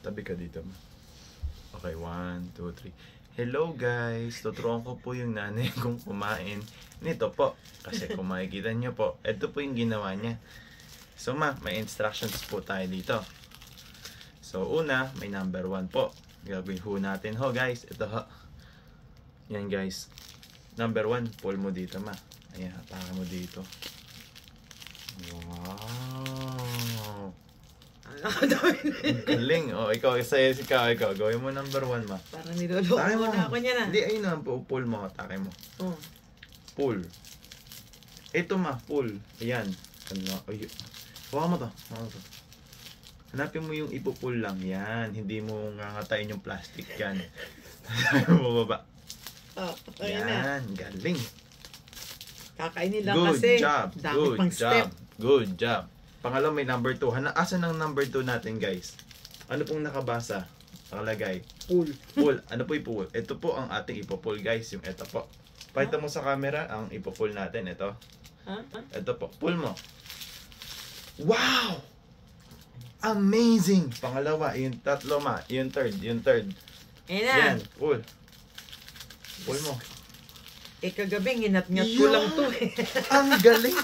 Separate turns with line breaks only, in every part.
Tabi ka dito. Okay, 1, 2, 3. Hello guys! Tuturuan ko po yung nanay kong kumain nito po. Kasi kung makikita nyo po, ito po yung ginawa niya. So may instructions po tayo dito. So una, may number 1 po. Gagawin ho natin ho guys. Ito ho. Yan guys. Number 1, pull mo dito ma. Ayan, hapakan mo dito. Wow!
Ang
galing. O, ikaw. Gawin mo number 1 ma.
Parang niloloko mo na ako niya na.
Hindi, ayun na. Pull mo. Atake mo.
Oh.
Pull. Ito ma. Pull. Ayan. Hawakan mo to. Hanapin mo yung ipupull lang. Yan. Hindi mo ngangatayin yung plastic yan. Hanapin mo baba.
Oh, ayun na.
Yan. Galing.
Kakainin lang
Good
kasi.
job.
Dami
Good
pang step.
job. Good job. Pangalawa may number 2. Asan ang number 2 natin guys? Ano pong nakabasa? Nakalagay.
Pull.
Pull. Ano po ipupull? Ito po ang ating ipupull guys. Yung ito po. Pakita mo sa camera ang ipupull natin. Ito.
Huh?
Ito po. Pull mo. Wow! Amazing! Pangalawa. Yung tatlo ma. Yung third.
Ayan na.
Yan. Pull. Pull mo.
Kagabing hinat-ngat ko lang to eh.
Ang galing!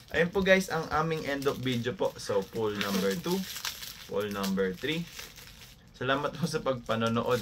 Ayun po guys, ang aming end of video po. So, pull number 2. Pull number 3. Salamat po sa pagpanonood.